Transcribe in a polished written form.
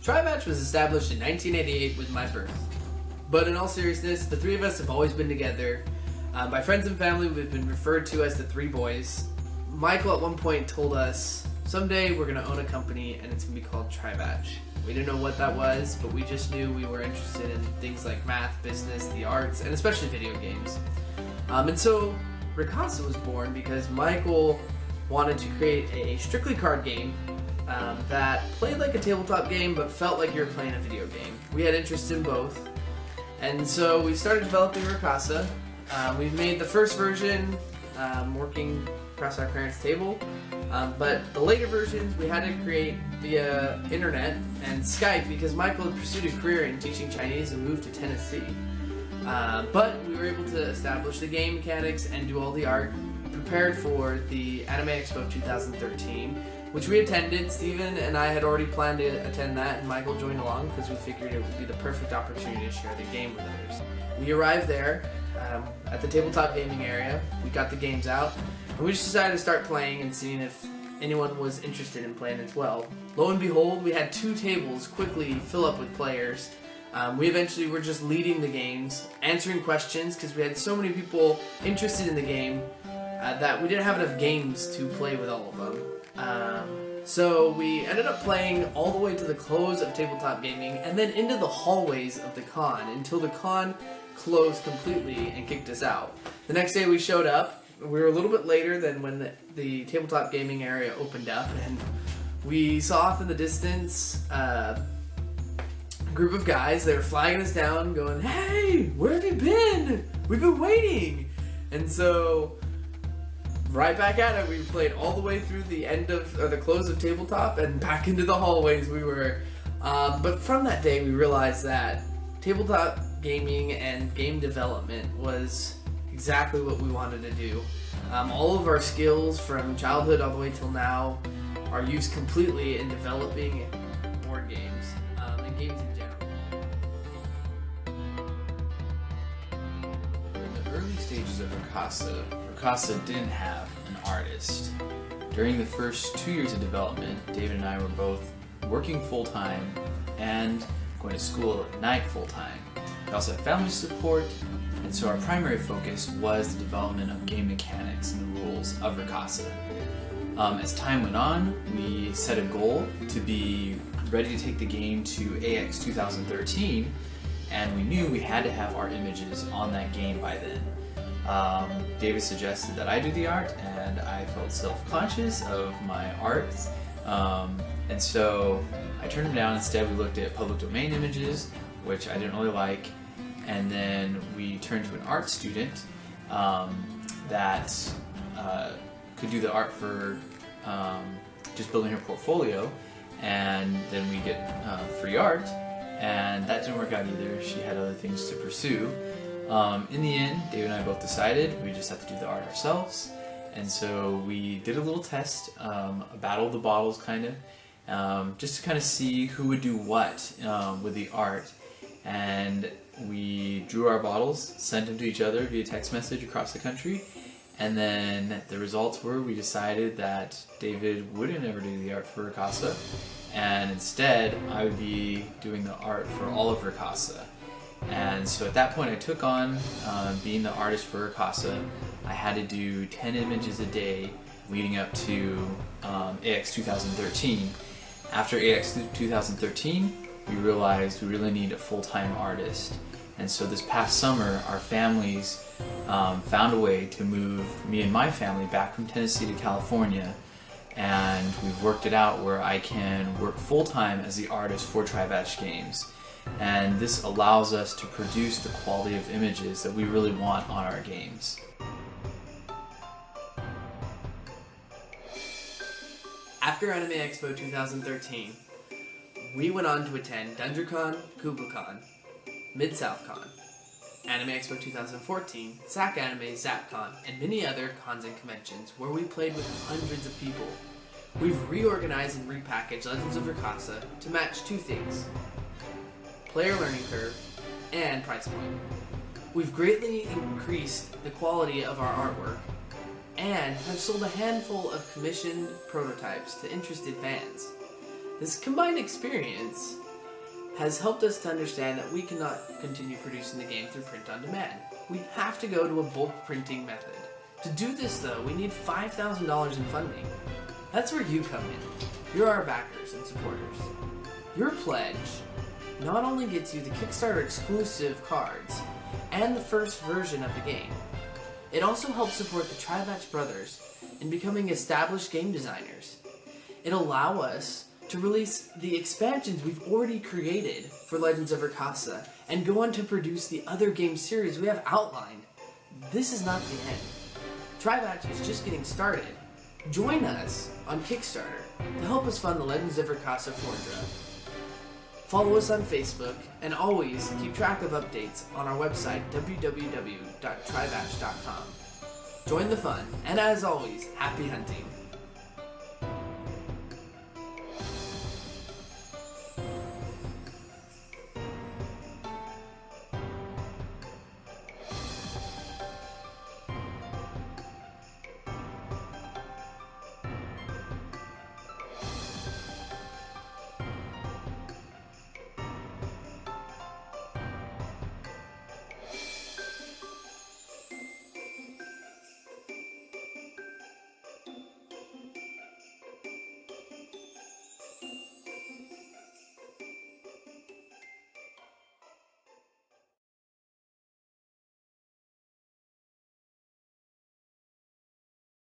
Trivatch was established in 1988 with my birth. But in all seriousness, the three of us have always been together. By friends and family, we've been referred to as the three boys. Michael at one point told us, someday we're going to own a company and it's going to be called Trivatch. We didn't know what that was, but we just knew we were interested in things like math, business, the arts, and especially video games. And so Ricasa was born because Michael wanted to create a strictly card game that played like a tabletop game but felt like you were playing a video game. We had interest in both, and so we started developing Ricasa. We've made the first version working across our parents' table, but the later versions we had to create via internet and Skype because Michael had pursued a career in teaching Chinese and moved to Tennessee. But we were able to establish the game mechanics and do all the art, prepared for the Anime Expo 2013, which we attended. Steven and I had already planned to attend that, and Michael joined along because we figured it would be the perfect opportunity to share the game with others. We arrived there at the tabletop gaming area. We got the games out, and we just decided to start playing and seeing if anyone was interested in playing as well. Lo and behold, we had 2 tables quickly fill up with players. We eventually were just leading the games, answering questions because we had so many people interested in the game that we didn't have enough games to play with all of them. So we ended up playing all the way to the close of tabletop gaming and then into the hallways of the con until the con closed completely and kicked us out. The next day we showed up. We were a little bit later than when the tabletop gaming area opened up, and we saw off in the distance a group of guys. They were flagging us down going, "Hey, where have you been? We've been waiting." And so right back at it, we played all the way through the end of, or the close of tabletop, and back into the hallways we were. But from that day, we realized that tabletop gaming and game development was exactly what we wanted to do. All of our skills from childhood all the way till now are used completely in developing board games and games in general. In the early stages of Ricasa didn't have an artist. During the first 2 years of development, David and I were both working full-time and going to school at night full-time. We also had family support, and so our primary focus was the development of game mechanics and the rules of Ricasa. As time went on, we set a goal to be ready to take the game to AX 2013, and we knew we had to have our images on that game by then. David suggested that I do the art, and I felt self-conscious of my art, and so I turned him down. Instead, we looked at public domain images, which I didn't really like, and then we turned to an art student that could do the art for just building her portfolio, and then we get free art, and that didn't work out either. She had other things to pursue. In the end, David and I both decided we just have to do the art ourselves, and so we did a little test, a battle of the bottles kind of, just to kind of see who would do what with the art. And we drew our bottles, sent them to each other via text message across the country, and then the results were we decided that David wouldn't ever do the art for Ricasa, and instead I would be doing the art for all of Ricasa. And so at that point I took on being the artist for Ricasa. I had to do 10 images a day leading up to AX 2013. After AX 2013, we realized we really need a full-time artist. And so this past summer, our families found a way to move me and my family back from Tennessee to California, and we've worked it out where I can work full-time as the artist for Trivatch Games. And this allows us to produce the quality of images that we really want on our games. After Anime Expo 2013, we went on to attend DungeonCon, KublaCon, Mid-South-Con, Anime Expo 2014, SAC Anime, ZapCon, and many other cons and conventions where we played with hundreds of people. We've reorganized and repackaged Legends of Ricasa to match 2 things: player learning curve and price point. We've greatly increased the quality of our artwork and have sold a handful of commissioned prototypes to interested fans. This combined experience has helped us to understand that we cannot continue producing the game through print on demand. We have to go to a bulk printing method. To do this though, we need $5,000 in funding. That's where you come in. You're our backers and supporters. Your pledge not only gets you the Kickstarter exclusive cards and the first version of the game, it also helps support the Trivatch brothers in becoming established game designers. It'll allow us to release the expansions we've already created for Legends of Rakasa and go on to produce the other game series we have outlined. This is not the end. Trivatch is just getting started. Join us on Kickstarter to help us fund the Legends of Rakasa Fordra. Follow us on Facebook and always keep track of updates on our website www.trivatch.com. Join the fun, and as always, happy hunting.